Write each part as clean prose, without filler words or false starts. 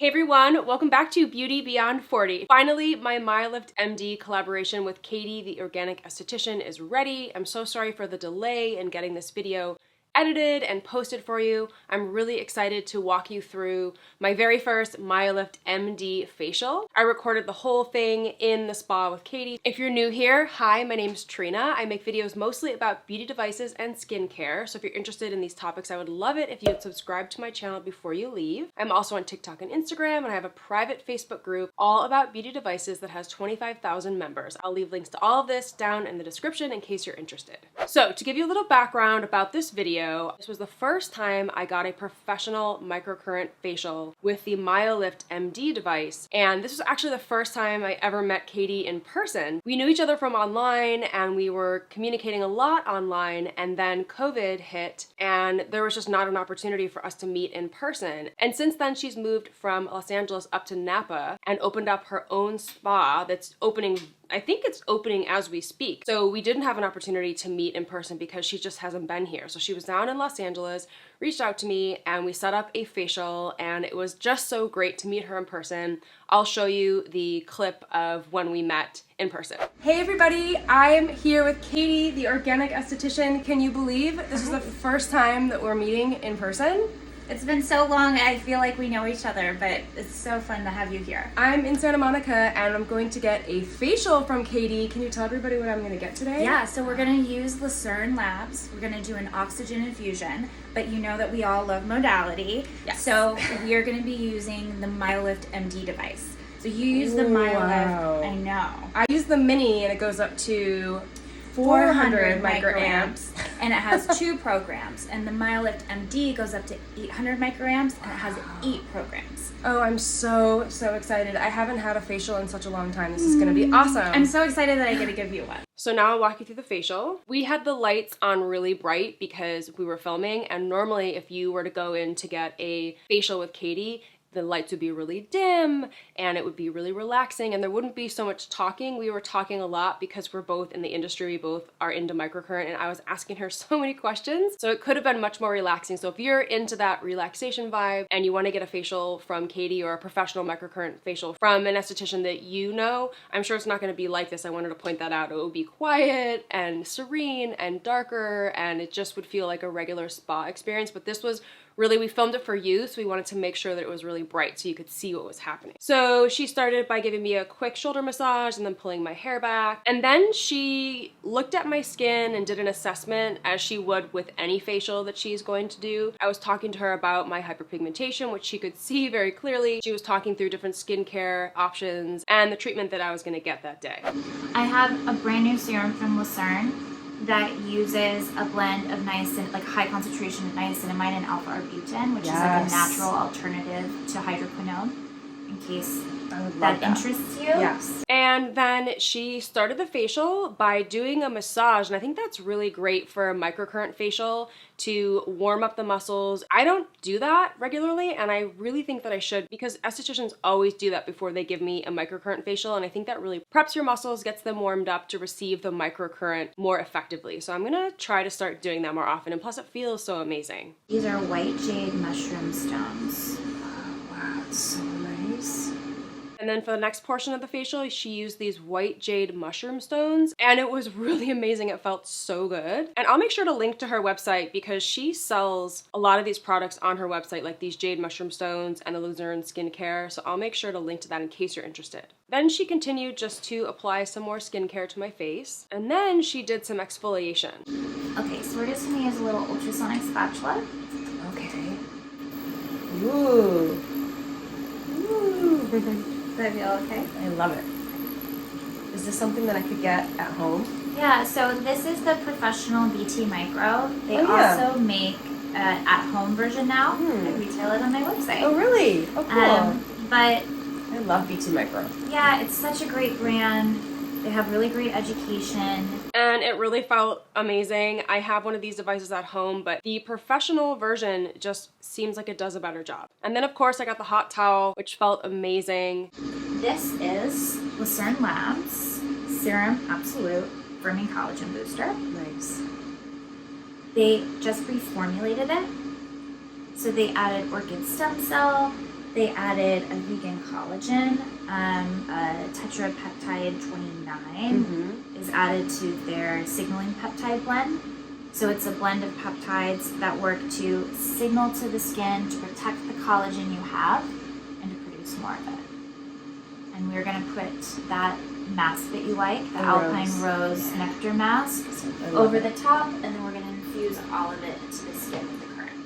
Hey everyone, welcome back to Beauty Beyond 40. Finally, my Myolift MD collaboration with Katie the Organic Esthetician is ready. I'm so sorry for the delay in getting this video edited and posted for you. I'm really excited to walk you through my very first Myolift MD facial. I recorded the whole thing in the spa with Katie. If you're new here, hi, my name's Trina. I make videos mostly about beauty devices and skincare. So if you're interested in these topics, I would love it if you would subscribe to my channel before you leave. I'm also on TikTok and Instagram, and I have a private Facebook group all about beauty devices that has 25,000 members. I'll leave links to all of this down in the description in case you're interested. So to give you a little background about this video, this was the first time I got a professional microcurrent facial with the Myolift MD device. And this was actually the first time I ever met Katie in person. We knew each other from online and we were communicating a lot online, and then COVID hit and there was just not an opportunity for us to meet in person. And since then she's moved from Los Angeles up to Napa and opened up her own spa that's opening, I think it's opening as we speak. So we didn't have an opportunity to meet in person because she just hasn't been here. So she was down in Los Angeles, reached out to me, and we set up a facial, and it was just so great to meet her in person. I'll show you the clip of when we met in person. Hey everybody, I'm here with Katie, the Organic Esthetician. Can you believe this is the first time that we're meeting in person? It's been so long, I feel like we know each other, but it's so fun to have you here. I'm in Santa Monica and I'm going to get a facial from Katie. Can you tell everybody what I'm going to get today? Yeah, so we're going to use Lucerne Labs. We're going to do an oxygen infusion, but you know that we all love modality. Yes. So we are going to be using the Myolift MD device. So you use the Myolift, wow. I know. I use the mini and it goes up to 400 microamps. And it has 2 programs. And the Myolift MD goes up to 800 microamps and it has 8 programs. Oh, I'm so excited. I haven't had a facial in such a long time. This is gonna be awesome. I'm so excited that I get to give you one. So now I'll walk you through the facial. We had the lights on really bright because we were filming, and normally if you were to go in to get a facial with Katie, the lights would be really dim and it would be really relaxing and there wouldn't be so much talking. We were talking a lot because we're both in the industry, we both are into microcurrent, and I was asking her so many questions. So it could have been much more relaxing. So if you're into that relaxation vibe and you want to get a facial from Katie or a professional microcurrent facial from an esthetician that you know, I'm sure it's not going to be like this. I wanted to point that out. It would be quiet and serene and darker, and it just would feel like a regular spa experience. But this was really, we filmed it for you, so we wanted to make sure that it was really bright so you could see what was happening. So she started by giving me a quick shoulder massage and then pulling my hair back. And then she looked at my skin and did an assessment as she would with any facial that she's going to do. I was talking to her about my hyperpigmentation, which she could see very clearly. She was talking through different skincare options and the treatment that I was gonna get that day. I have a brand new serum from Lucerne that uses a blend of niacin, like high concentration niacinamide and alpha-arbutin, which is like a natural alternative to hydroquinone, in case that interests you. Yes. And then she started the facial by doing a massage, and I think that's really great for a microcurrent facial to warm up the muscles. I don't do that regularly, and I really think that I should, because estheticians always do that before they give me a microcurrent facial, and I think that really preps your muscles, gets them warmed up to receive the microcurrent more effectively. So I'm gonna try to start doing that more often, and plus it feels so amazing. These are white jade mushroom stones. Oh, wow, it's so nice. And then for the next portion of the facial, she used these white jade mushroom stones, and it was really amazing. It felt so good. And I'll make sure to link to her website because she sells a lot of these products on her website, like these jade mushroom stones and the Lucerne skincare. So I'll make sure to link to that in case you're interested. Then she continued just to apply some more skincare to my face, and then she did some exfoliation. Okay, so we're just gonna use a little ultrasonic spatula. Okay. Ooh. Ooh. Does that feel okay? I love it. Is this something that I could get at home? Yeah, so this is the professional BT Micro. They also make an at-home version now. I retail it on my website. Oh, really? Oh, cool. But I love BT Micro. Yeah, it's such a great brand. They have really great education. And it really felt amazing. I have one of these devices at home, but the professional version just seems like it does a better job. And then of course I got the hot towel, which felt amazing. This is Lucerne Labs Serum Absolute Firming Collagen Booster. Nice. They just reformulated it. So they added orchid stem cell, They added a vegan collagen, tetrapeptide 29 is added to their signaling peptide blend. So it's a blend of peptides that work to signal to the skin to protect the collagen you have and to produce more of it. And we're going to put that mask that you like, the Alpine Rose Nectar Mask, over the top, and then we're going to infuse all of it into the skin with the current.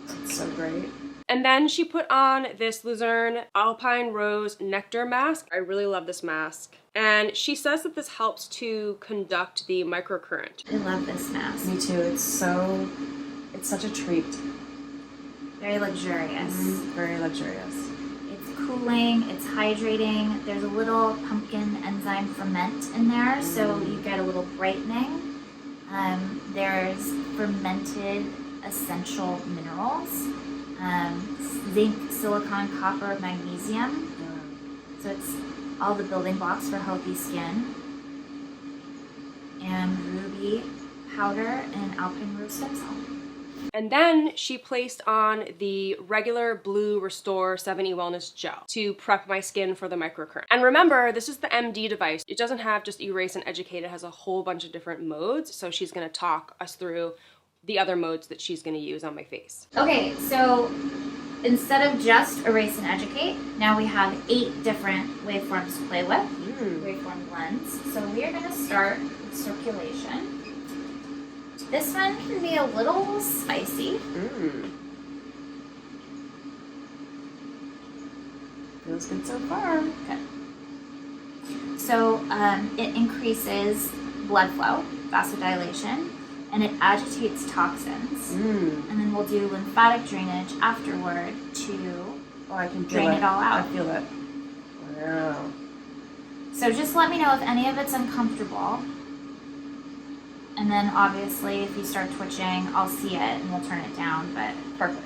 That's so great. And then she put on this Luzerne Alpine Rose Nectar Mask. I really love this mask. And she says that this helps to conduct the microcurrent. I love this mask. Me too. It's such a treat. Very luxurious. Very luxurious. It's cooling, it's hydrating. There's a little pumpkin enzyme ferment in there, so you get a little brightening. There's fermented essential minerals. Zinc, silicon, copper, magnesium. So it's all the building blocks for healthy skin. And ruby powder and alpine rose stem cell. And then she placed on the regular Blue Restore 7E Wellness Gel to prep my skin for the microcurrent. And remember, this is the MD device. It doesn't have just Erase and Educate. It has a whole bunch of different modes. So she's gonna talk us through the other modes that she's gonna use on my face. Okay, so instead of just Erase and Educate, now we have 8 different waveforms to play with, waveform blends. So we are gonna start with circulation. This one can be a little spicy. Feels good so far. Good. So it increases blood flow, vasodilation, and it agitates toxins. And then we'll do lymphatic drainage afterward to drain it all out. I feel it. Wow. So just let me know if any of it's uncomfortable. And then obviously if you start twitching, I'll see it and we'll turn it down, but Perfect.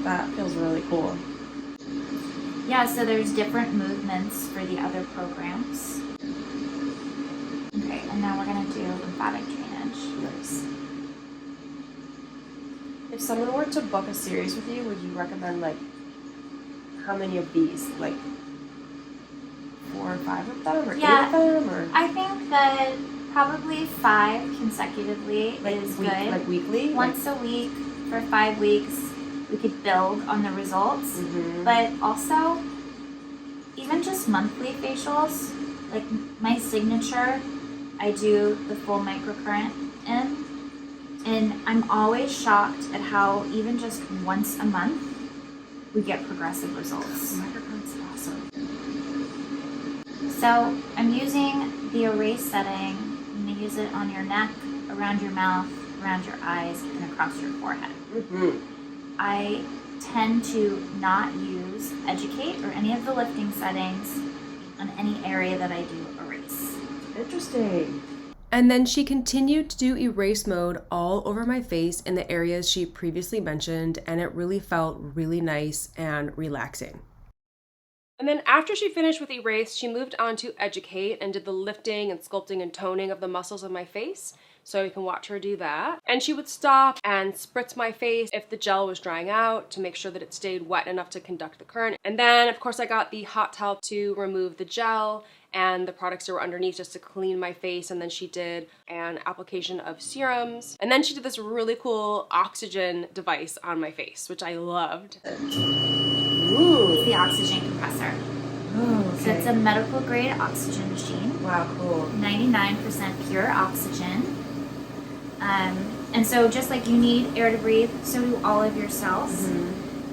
That feels really cool. yeah, so there's different movements for the other programs. Okay, and now we're gonna do lymphatic drainage. Nice. If someone were to book a series with you, would you recommend like how many of these? Like 4 or 5 of them, or 8 of them, or I think that probably 5 consecutively like is good. Like weekly? Once a week for 5 weeks, we could build on the results. But also, even just monthly facials, like my signature, I do the full microcurrent in, and I'm always shocked at how even just once a month, we get progressive results. Microcurrent's awesome. So I'm using the Erase setting. I'm going to use it on your neck, around your mouth, around your eyes, and across your forehead. I tend to not use Educate or any of the lifting settings on any area that I do Erase. Interesting. And then she continued to do Erase mode all over my face in the areas she previously mentioned, and it really felt really nice and relaxing. And then after she finished with Erase, she moved on to Educate and did the lifting and sculpting and toning of the muscles of my face. So you can watch her do that. And she would stop and spritz my face if the gel was drying out to make sure that it stayed wet enough to conduct the current. And then of course I got the hot towel to remove the gel and the products that were underneath just to clean my face. And then she did an application of serums. And then she did this really cool oxygen device on my face, which I loved. Ooh. It's the oxygen compressor. Oh, okay. So it's a medical grade oxygen machine. Wow, cool. 99% pure oxygen. And so just like you need air to breathe, so do all of your cells.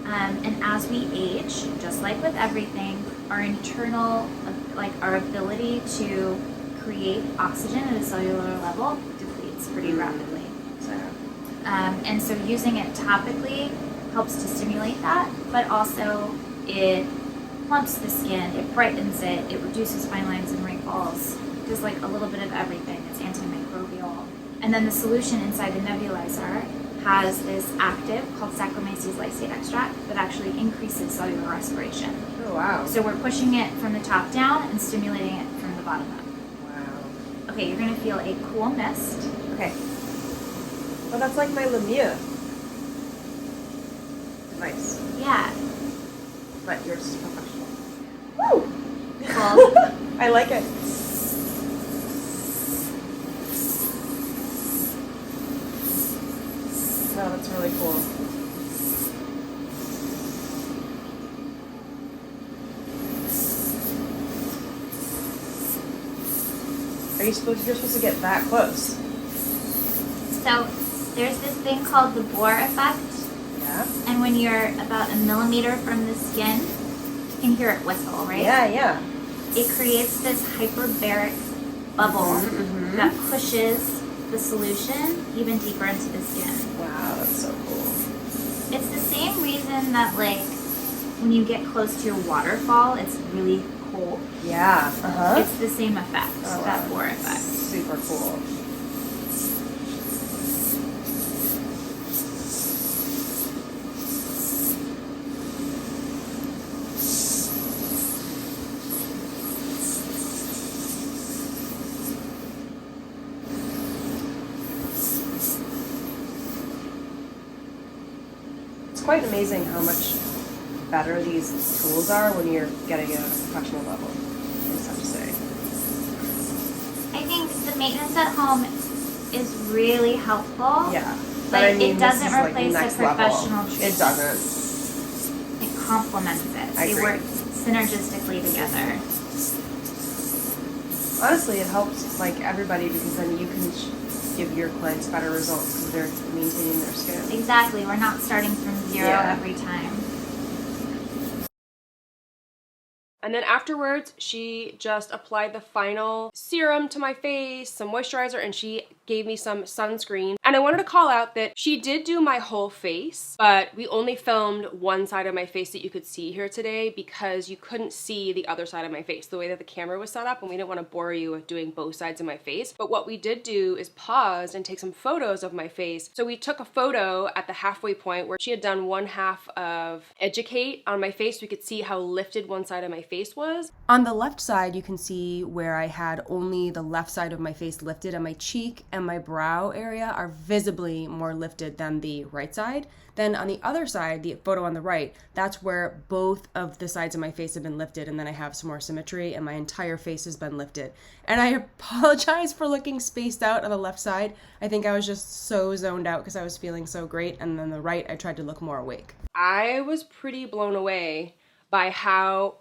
And as we age, just like with everything, our internal, like our ability to create oxygen at a cellular level depletes pretty rapidly. And so using it topically helps to stimulate that, but also it plumps the skin, it brightens it, it reduces fine lines and wrinkles, just like a little bit of everything. It's antimicrobial. And then the solution inside the nebulizer has this active called Saccharomyces lysate extract that actually increases cellular respiration. Oh, wow. So we're pushing it from the top down and stimulating it from the bottom up. Okay, you're gonna feel a cool mist. Okay. Oh, that's like my Lemieux. Nice. Yeah. But yours is professional. Woo! Cool. I like it. Oh, that's really cool. You're supposed to get that close. So there's this thing called the Bohr effect. Yeah. And when you're about a millimeter from the skin, you can hear it whistle, right? Yeah, yeah. It creates this hyperbaric bubble that pushes the solution even deeper into the skin. Wow, that's so cool. It's the same reason that, like, when you get close to a waterfall, it's really cold. Yeah. It's the same effect, that Bohr effect. Super cool. It's quite amazing how much better these tools are when you're getting a professional level, I just have to say. I think the maintenance at home is really helpful. Yeah. But I mean, it doesn't this is replace like a professional treatment. It doesn't. It complements it. I They agree. work synergistically together. Honestly, it helps like everybody because then you can give your clients better results because they're maintaining their skin. Exactly. We're not starting from zero every time. And then afterwards, she just applied the final serum to my face, some moisturizer, and she gave me some sunscreen. And I wanted to call out that she did do my whole face, but we only filmed one side of my face that you could see here today because you couldn't see the other side of my face, the way that the camera was set up, and we didn't want to bore you with doing both sides of my face. But what we did do is pause and take some photos of my face. So we took a photo at the halfway point where she had done one half of Educate on my face. So we could see how lifted one side of my face was. On the left side, you can see where I had only the left side of my face lifted, and my cheek and my brow area are visibly more lifted than the right side. Then on the other side, the photo on the right, that's where both of the sides of my face have been lifted, and then I have some more symmetry and my entire face has been lifted. And I apologize for looking spaced out on the left side. I think I was just so zoned out because I was feeling so great, and then the right, I tried to look more awake. I was pretty blown away by how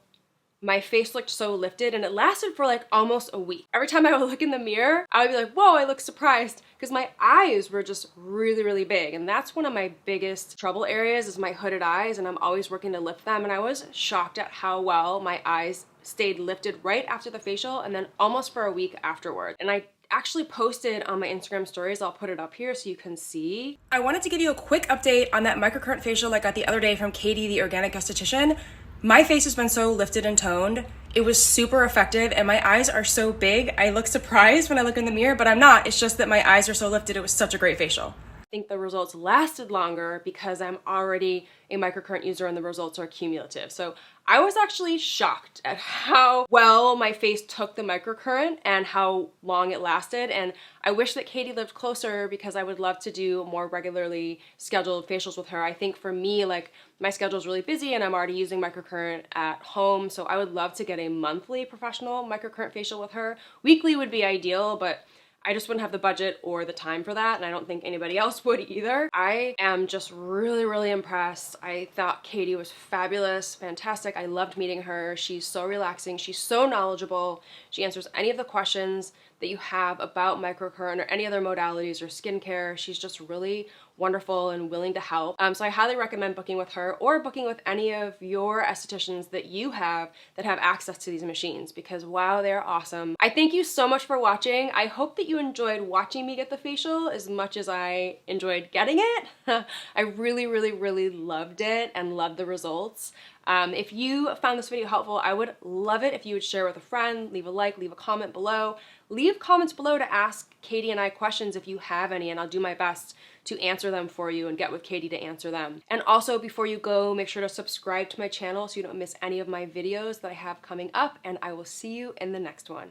my face looked so lifted, and it lasted for like almost a week. Every time I would look in the mirror, I would be like, whoa, I look surprised, because my eyes were just really, really big. And that's one of my biggest trouble areas is my hooded eyes, and I'm always working to lift them. And I was shocked at how well my eyes stayed lifted right after the facial and then almost for a week afterward. And I actually posted on my Instagram stories, I'll put it up here so you can see. I wanted to give you a quick update on that microcurrent facial I got the other day from Katie the Organic Esthetician. My face has been so lifted and toned. It was super effective, and my eyes are so big. I look surprised when I look in the mirror, but I'm not. It's just that my eyes are so lifted. It was such a great facial. I think the results lasted longer because I'm already a microcurrent user and the results are cumulative. So I was actually shocked at how well my face took the microcurrent and how long it lasted. And I wish that Katie lived closer because I would love to do more regularly scheduled facials with her. I think for me, like, my schedule is really busy and I'm already using microcurrent at home. So I would love to get a monthly professional microcurrent facial with her. Weekly would be ideal, but I just wouldn't have the budget or the time for that, and I don't think anybody else would either. I am just really, really impressed. I thought Katie was fabulous, fantastic. I loved meeting her. She's so relaxing. She's so knowledgeable. She answers any of the questions that you have about microcurrent or any other modalities or skincare. She's just really wonderful and willing to help. So I highly recommend booking with her or booking with any of your estheticians that you have that have access to these machines, because wow, they're awesome. I thank you so much for watching. I hope that you enjoyed watching me get the facial as much as I enjoyed getting it. I really, really, really loved it and loved the results. If you found this video helpful, I would love it if you would share with a friend, leave a like, leave a comment below. Leave comments below to ask Katie and I questions if you have any, and I'll do my best to answer them for you and get with Katie to answer them. And also, before you go, make sure to subscribe to my channel so you don't miss any of my videos that I have coming up, and I will see you in the next one.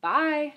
Bye!